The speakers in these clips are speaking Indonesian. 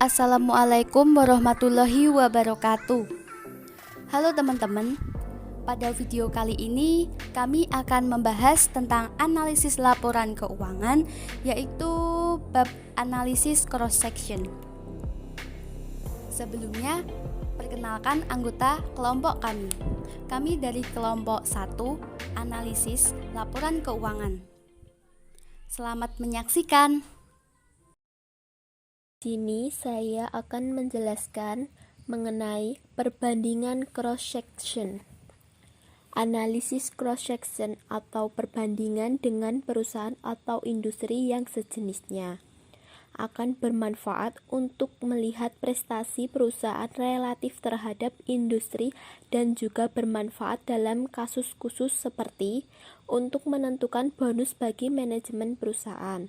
Assalamualaikum warahmatullahi wabarakatuh. Halo teman-teman, pada video kali ini kami akan membahas tentang analisis laporan keuangan, yaitu bab analisis cross section. Sebelumnya, perkenalkan anggota kelompok kami. Kami dari kelompok 1, analisis laporan keuangan. Selamat menyaksikan. Di sini saya akan menjelaskan mengenai perbandingan cross-section. Analisis cross-section atau perbandingan dengan perusahaan atau industri yang sejenisnya akan bermanfaat untuk melihat prestasi perusahaan relatif terhadap industri dan juga bermanfaat dalam kasus khusus seperti untuk menentukan bonus bagi manajemen perusahaan.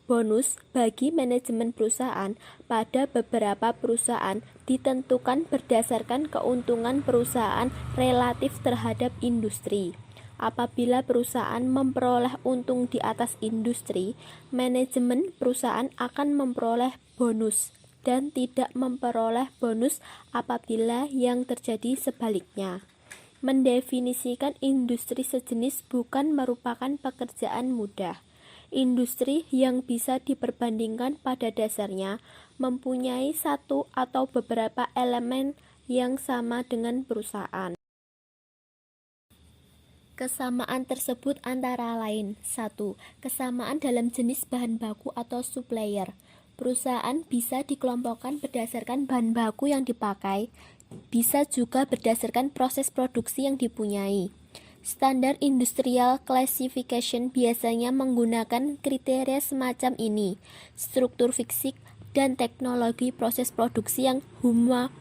Bonus bagi manajemen perusahaan pada beberapa perusahaan ditentukan berdasarkan keuntungan perusahaan relatif terhadap industri. Apabila perusahaan memperoleh untung di atas industri, manajemen perusahaan akan memperoleh bonus dan tidak memperoleh bonus apabila yang terjadi sebaliknya. Mendefinisikan industri sejenis bukan merupakan pekerjaan mudah. Industri yang bisa diperbandingkan pada dasarnya mempunyai satu atau beberapa elemen yang sama dengan perusahaan. Kesamaan tersebut antara lain: 1. Kesamaan dalam jenis bahan baku atau supplier. Perusahaan bisa dikelompokkan berdasarkan bahan baku yang dipakai, bisa juga berdasarkan proses produksi yang dipunyai. Standar Industrial Classification biasanya menggunakan kriteria semacam ini: struktur fisik dan teknologi proses produksi yang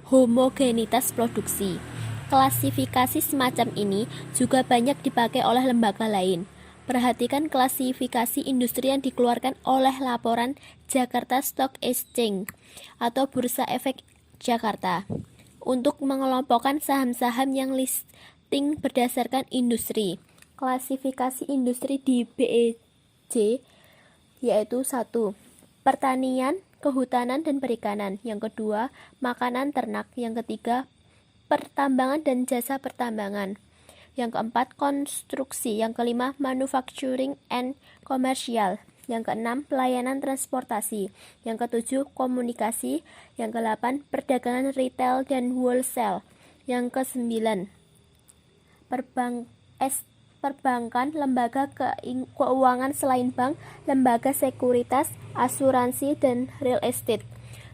homogenitas produksi. Klasifikasi semacam ini juga banyak dipakai oleh lembaga lain. Perhatikan klasifikasi industri yang dikeluarkan oleh laporan Jakarta Stock Exchange atau Bursa Efek Jakarta untuk mengelompokkan saham-saham yang listing berdasarkan industri. Klasifikasi industri di BEJ yaitu 1. Pertanian, kehutanan dan perikanan. Yang kedua, makanan ternak. Yang ketiga, pertambangan dan jasa pertambangan. Yang keempat, konstruksi. Yang kelima, manufacturing and commercial. Yang keenam, pelayanan transportasi. Yang ketujuh, komunikasi. Yang kedelapan, perdagangan retail dan wholesale. Yang kesembilan, perbankan, lembaga keuangan selain bank, lembaga sekuritas, asuransi, dan real estate.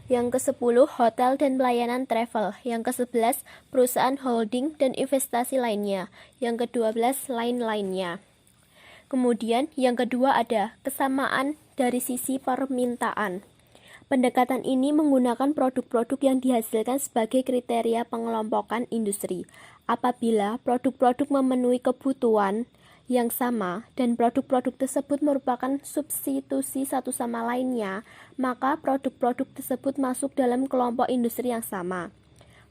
Yang ke-10, hotel dan pelayanan travel. Yang ke-11, perusahaan holding dan investasi lainnya. Yang ke-12, lain-lainnya. Kemudian yang kedua ada kesamaan dari sisi permintaan. Pendekatan ini menggunakan produk-produk yang dihasilkan sebagai kriteria pengelompokan industri. Apabila produk-produk memenuhi kebutuhan yang sama dan produk-produk tersebut merupakan substitusi satu sama lainnya, maka produk-produk tersebut masuk dalam kelompok industri yang sama.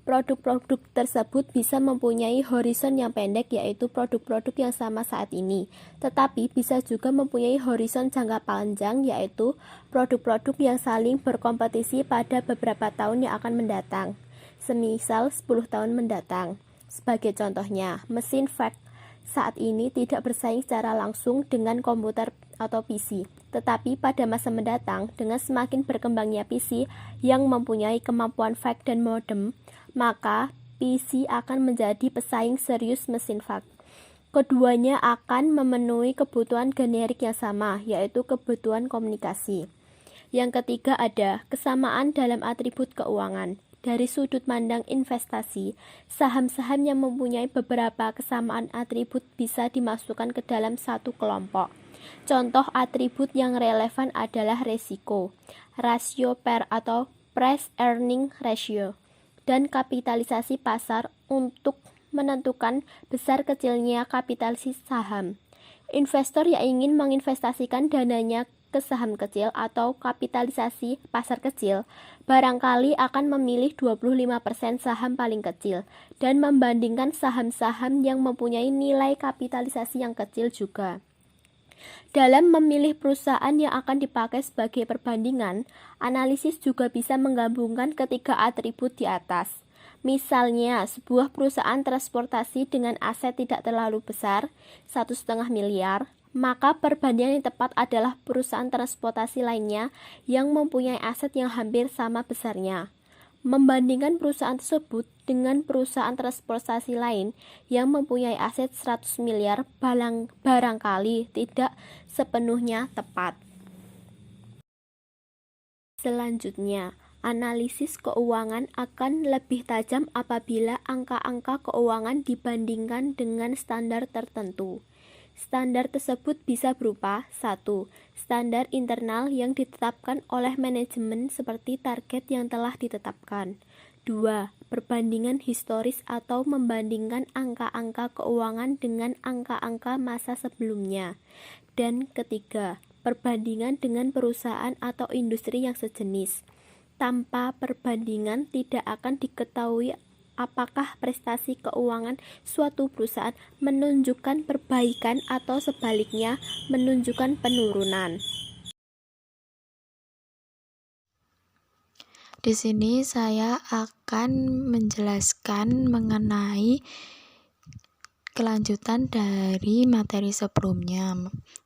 Produk-produk tersebut bisa mempunyai horizon yang pendek, yaitu produk-produk yang sama saat ini, tetapi bisa juga mempunyai horizon jangka panjang, yaitu produk-produk yang saling berkompetisi pada beberapa tahun yang akan mendatang, semisal 10 tahun mendatang. Sebagai contohnya, mesin fax saat ini tidak bersaing secara langsung dengan komputer atau PC, tetapi pada masa mendatang dengan semakin berkembangnya PC yang mempunyai kemampuan fax dan modem, maka PC akan menjadi pesaing serius mesin fax. Keduanya akan memenuhi kebutuhan generik yang sama, yaitu kebutuhan komunikasi. Yang ketiga ada kesamaan dalam atribut keuangan. Dari sudut pandang investasi, saham-saham yang mempunyai beberapa kesamaan atribut bisa dimasukkan ke dalam satu kelompok. Contoh atribut yang relevan adalah resiko, rasio PER atau price earning ratio, dan kapitalisasi pasar untuk menentukan besar kecilnya kapitalisasi saham. Investor yang ingin menginvestasikan dananya ke saham kecil atau kapitalisasi pasar kecil, barangkali akan memilih 25% saham paling kecil dan membandingkan saham-saham yang mempunyai nilai kapitalisasi yang kecil juga. Dalam memilih perusahaan yang akan dipakai sebagai perbandingan, analisis juga bisa menggabungkan ketiga atribut di atas. Misalnya, sebuah perusahaan transportasi dengan aset tidak terlalu besar, 1,5 miliar, maka perbandingan yang tepat adalah perusahaan transportasi lainnya yang mempunyai aset yang hampir sama besarnya. Membandingkan perusahaan tersebut dengan perusahaan transportasi lain yang mempunyai aset 100 miliar barangkali tidak sepenuhnya tepat. Selanjutnya, analisis keuangan akan lebih tajam apabila angka-angka keuangan dibandingkan dengan standar tertentu. Standar tersebut bisa berupa 1. Standar internal yang ditetapkan oleh manajemen seperti target yang telah ditetapkan. 2. Perbandingan historis atau membandingkan angka-angka keuangan dengan angka-angka masa sebelumnya. Dan ketiga, perbandingan dengan perusahaan atau industri yang sejenis. Tanpa perbandingan tidak akan diketahui apakah prestasi keuangan suatu perusahaan menunjukkan perbaikan atau sebaliknya menunjukkan penurunan. Di sini saya akan menjelaskan mengenai kelanjutan dari materi sebelumnya,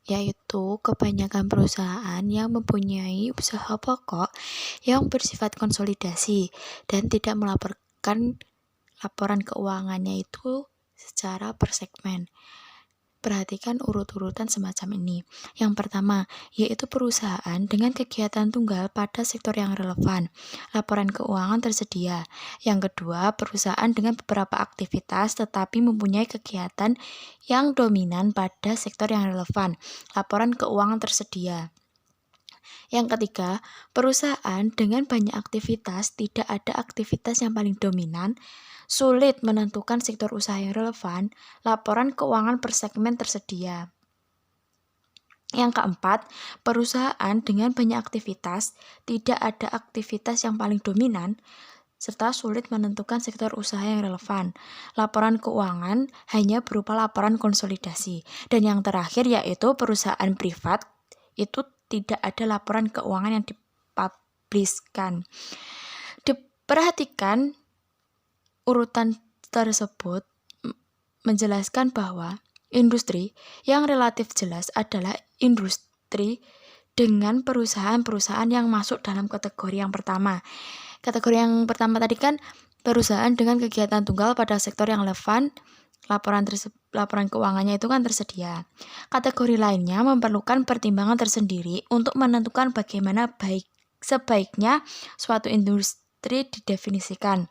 yaitu kebanyakan perusahaan yang mempunyai usaha pokok yang bersifat konsolidasi dan tidak melaporkan laporan keuangannya itu secara per segmen. Perhatikan urut-urutan semacam ini. Yang pertama, yaitu perusahaan dengan kegiatan tunggal pada sektor yang relevan. Laporan keuangan tersedia. Yang kedua, perusahaan dengan beberapa aktivitas tetapi mempunyai kegiatan yang dominan pada sektor yang relevan. Laporan keuangan tersedia. Yang ketiga, perusahaan dengan banyak aktivitas, tidak ada aktivitas yang paling dominan, sulit menentukan sektor usaha yang relevan, laporan keuangan per segmen tersedia. Yang keempat, perusahaan dengan banyak aktivitas, tidak ada aktivitas yang paling dominan, serta sulit menentukan sektor usaha yang relevan. Laporan keuangan hanya berupa laporan konsolidasi. Dan yang terakhir yaitu perusahaan privat, itu tidak ada laporan keuangan yang dipubliskan. Diperhatikan urutan tersebut menjelaskan bahwa industri yang relatif jelas adalah industri dengan perusahaan-perusahaan yang masuk dalam kategori yang pertama. Kategori yang pertama tadi kan perusahaan dengan kegiatan tunggal pada sektor yang relevan, laporan keuangannya itu kan tersedia. Kategori lainnya memerlukan pertimbangan tersendiri untuk menentukan bagaimana sebaiknya suatu industri didefinisikan.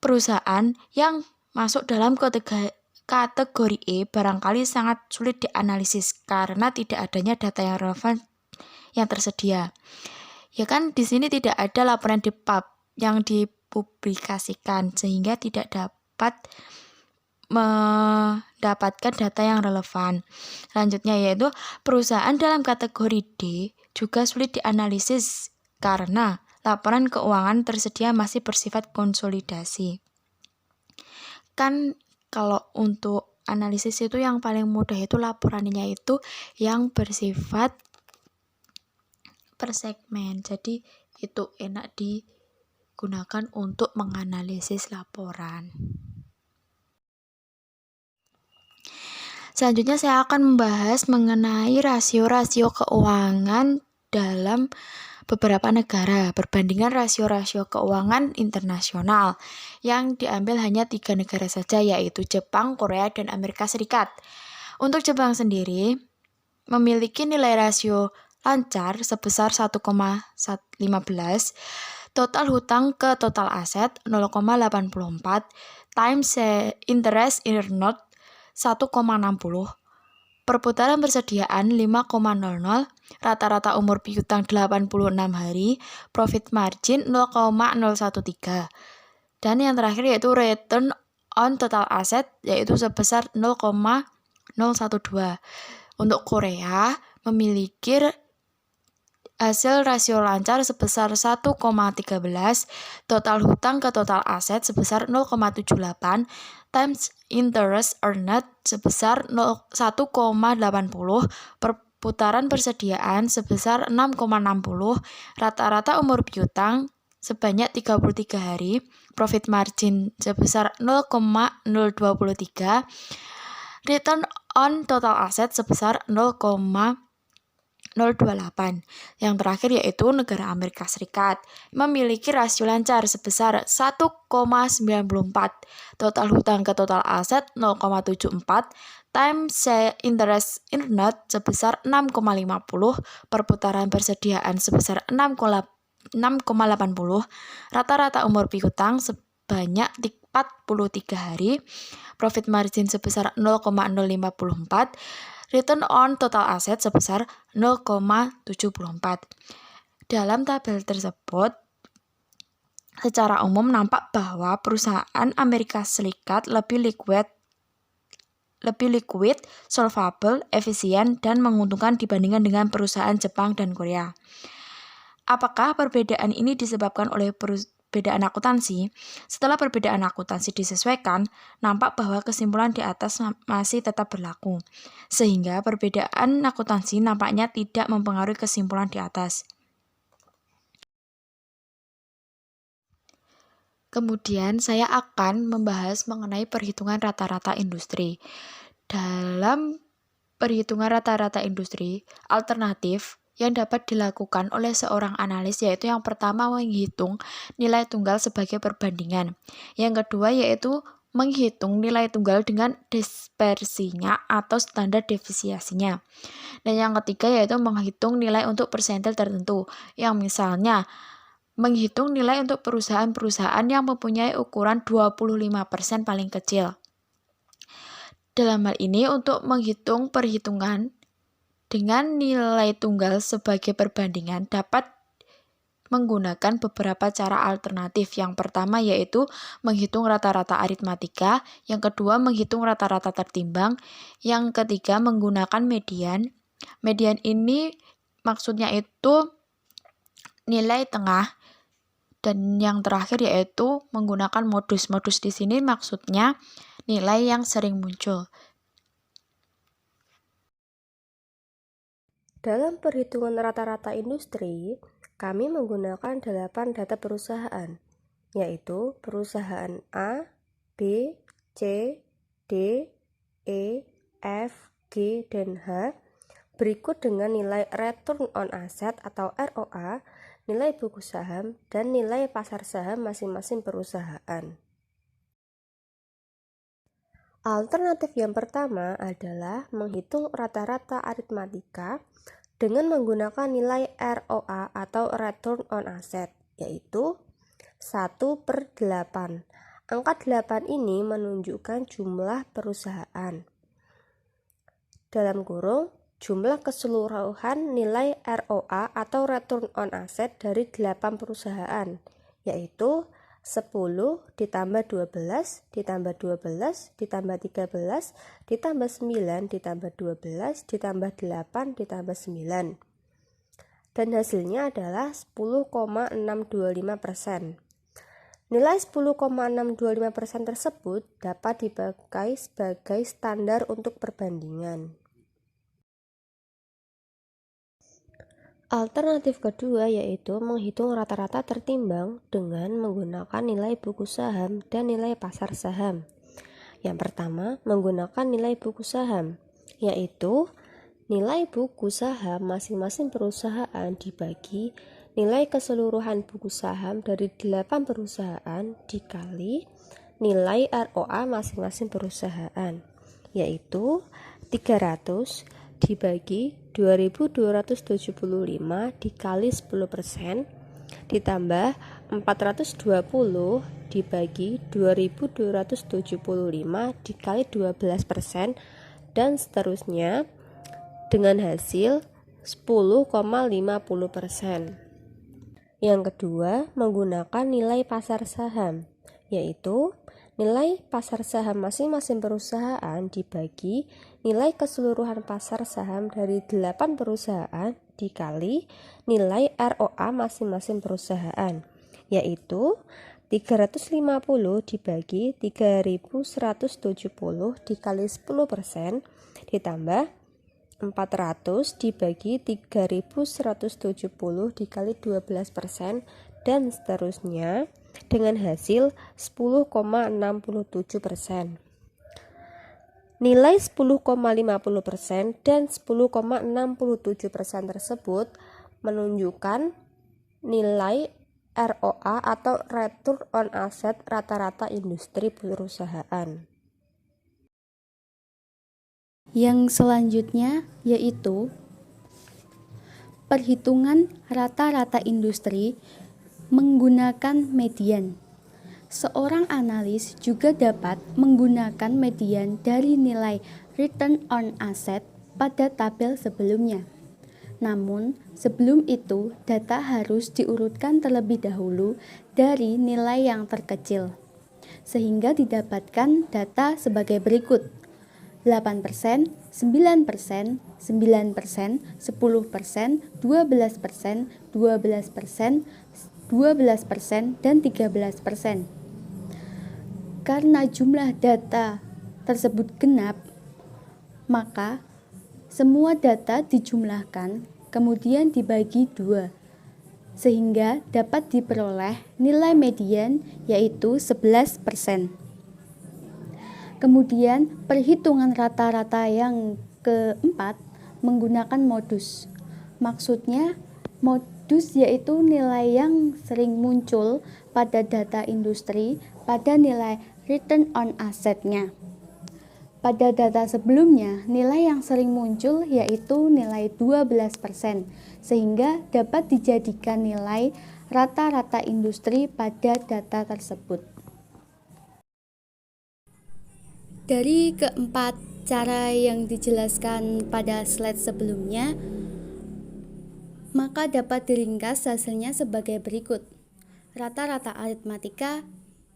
Perusahaan yang masuk dalam kategori E barangkali sangat sulit dianalisis karena tidak adanya data yang relevan yang tersedia. Ya kan di sini tidak ada laporan yang dipublikasikan sehingga tidak dapat mendapatkan data yang relevan. Selanjutnya yaitu perusahaan dalam kategori D juga sulit dianalisis karena laporan keuangan tersedia masih bersifat konsolidasi. Kan kalau untuk analisis itu yang paling mudah itu laporannya itu yang bersifat per segmen. Jadi itu enak digunakan untuk menganalisis laporan. Selanjutnya saya akan membahas mengenai rasio-rasio keuangan dalam beberapa negara, perbandingan rasio-rasio keuangan internasional yang diambil hanya 3 negara saja, yaitu Jepang, Korea, dan Amerika Serikat. Untuk Jepang sendiri memiliki nilai rasio lancar sebesar 1,15, total hutang ke total aset 0,84, times interest earned 1,60, perputaran persediaan 5,00, rata-rata umur piutang 86 hari, profit margin 0,013. Dan yang terakhir yaitu return on total asset yaitu sebesar 0,012. Untuk Korea memiliki hasil rasio lancar sebesar 1,13, total hutang ke total aset sebesar 0,78, times interest earned sebesar 1,80, perputaran persediaan sebesar 6,60, rata-rata umur piutang sebanyak 33 hari, profit margin sebesar 0,023, return on total asset sebesar 0,028. Yang terakhir yaitu negara Amerika Serikat memiliki rasio lancar sebesar 1,94, total hutang ke total aset 0,74, times interest earned sebesar 6,50, perputaran persediaan sebesar 6,80, rata-rata umur piutang sebanyak 43 hari, profit margin sebesar 0,054, return on total asset sebesar 0,74. Dalam tabel tersebut, secara umum nampak bahwa perusahaan Amerika Serikat lebih liquid, solvable, efisien, dan menguntungkan dibandingkan dengan perusahaan Jepang dan Korea. Apakah perbedaan ini disebabkan oleh perbedaan akuntansi? Setelah perbedaan akuntansi disesuaikan, nampak bahwa kesimpulan di atas masih tetap berlaku, sehingga perbedaan akuntansi nampaknya tidak mempengaruhi kesimpulan di atas. Kemudian saya akan membahas mengenai perhitungan rata-rata industri. Dalam perhitungan rata-rata industri, alternatif yang dapat dilakukan oleh seorang analis yaitu yang pertama menghitung nilai tunggal sebagai perbandingan. Yang kedua yaitu menghitung nilai tunggal dengan dispersinya atau standar deviasinya. Dan yang ketiga yaitu menghitung nilai untuk persentil tertentu, yang misalnya menghitung nilai untuk perusahaan-perusahaan yang mempunyai ukuran 25% paling kecil. Dalam hal ini untuk menghitung perhitungan dengan nilai tunggal sebagai perbandingan dapat menggunakan beberapa cara alternatif. Yang pertama yaitu menghitung rata-rata aritmatika, yang kedua menghitung rata-rata tertimbang, yang ketiga menggunakan median. Median ini maksudnya itu nilai tengah, dan yang terakhir yaitu menggunakan modus. Modus di sini maksudnya nilai yang sering muncul. Dalam perhitungan rata-rata industri, kami menggunakan 8 data perusahaan, yaitu perusahaan A, B, C, D, E, F, G, dan H, berikut dengan nilai return on asset atau ROA, nilai buku saham, dan nilai pasar saham masing-masing perusahaan. Alternatif yang pertama adalah menghitung rata-rata aritmatika dengan menggunakan nilai ROA atau Return on Asset, yaitu 1/8. Angka 8 ini menunjukkan jumlah perusahaan. Dalam kurung, jumlah keseluruhan nilai ROA atau Return on Asset dari 8 perusahaan, yaitu 10 ditambah 12 ditambah 12 ditambah 13 ditambah 9 ditambah 12 ditambah 8 ditambah 9, dan hasilnya adalah 10,625%. Nilai 10,625% tersebut dapat dipakai sebagai standar untuk perbandingan. Alternatif kedua yaitu menghitung rata-rata tertimbang dengan menggunakan nilai buku saham dan nilai pasar saham. Yang pertama, menggunakan nilai buku saham, yaitu nilai buku saham masing-masing perusahaan dibagi nilai keseluruhan buku saham dari 8 perusahaan dikali nilai ROA masing-masing perusahaan, yaitu 300 dibagi 2.275 dikali 10% ditambah 420 dibagi 2.275 dikali 12% dan seterusnya dengan hasil 10,50%. Yang kedua, menggunakan nilai pasar saham, yaitu nilai pasar saham masing-masing perusahaan dibagi nilai keseluruhan pasar saham dari 8 perusahaan dikali nilai ROA masing-masing perusahaan, yaitu 350 dibagi 3.170 dikali 10% ditambah 400 dibagi 3.170 dikali 12% dan seterusnya dengan hasil 10,67%. Nilai 10,50% dan 10,67% tersebut menunjukkan nilai ROA atau Return on Asset rata-rata industri perusahaan. Yang selanjutnya yaitu perhitungan rata-rata industri menggunakan median. Seorang analis juga dapat menggunakan median dari nilai return on asset pada tabel sebelumnya. Namun, sebelum itu data harus diurutkan terlebih dahulu dari nilai yang terkecil, sehingga didapatkan data sebagai berikut: 8%, 9%, 9%, 10%, 12%, 12%, 12%, dan 13%. Karena jumlah data tersebut genap, maka semua data dijumlahkan kemudian dibagi 2, sehingga dapat diperoleh nilai median yaitu 11%. Kemudian perhitungan rata-rata yang keempat menggunakan modus. Maksudnya modus yaitu nilai yang sering muncul pada data industri pada nilai return on asset-nya. Pada data sebelumnya, nilai yang sering muncul yaitu nilai 12%, sehingga dapat dijadikan nilai rata-rata industri pada data tersebut. Dari keempat cara yang dijelaskan pada slide sebelumnya, maka dapat diringkas hasilnya sebagai berikut. Rata-rata aritmatika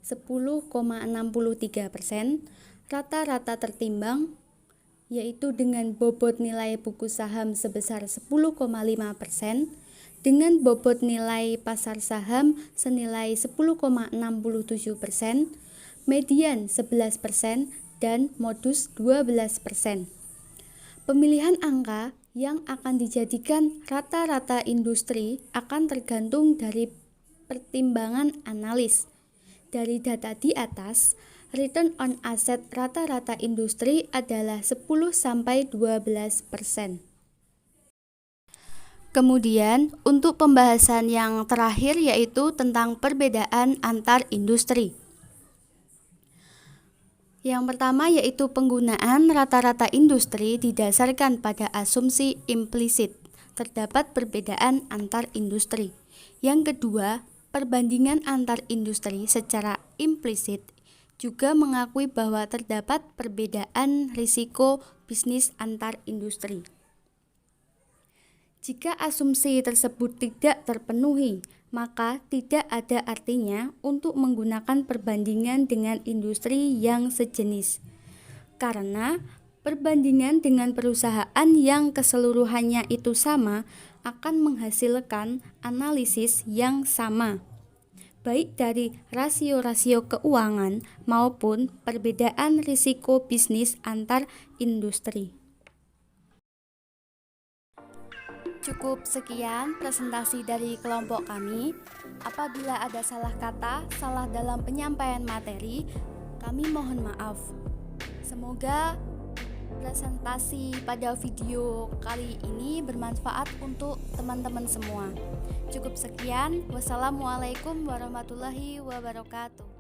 10,63%, rata-rata tertimbang yaitu dengan bobot nilai buku saham sebesar 10,5%, dengan bobot nilai pasar saham senilai 10,67%, median 11%, dan modus 12%. Pemilihan angka yang akan dijadikan rata-rata industri akan tergantung dari pertimbangan analis. Dari data di atas, return on asset rata-rata industri adalah 10-12%. Kemudian, untuk pembahasan yang terakhir yaitu tentang perbedaan antar industri. Yang pertama yaitu penggunaan rata-rata industri didasarkan pada asumsi implisit. Terdapat perbedaan antar industri. Yang kedua, perbandingan antar industri secara implisit juga mengakui bahwa terdapat perbedaan risiko bisnis antar industri. Jika asumsi tersebut tidak terpenuhi, maka tidak ada artinya untuk menggunakan perbandingan dengan industri yang sejenis. Karena perbandingan dengan perusahaan yang keseluruhannya itu sama akan menghasilkan analisis yang sama, baik dari rasio-rasio keuangan maupun perbedaan risiko bisnis antar industri. Cukup sekian presentasi dari kelompok kami. Apabila ada salah kata, salah dalam penyampaian materi, kami mohon maaf. Semoga presentasi pada video kali ini bermanfaat untuk teman-teman semua. Cukup sekian. Wassalamualaikum warahmatullahi wabarakatuh.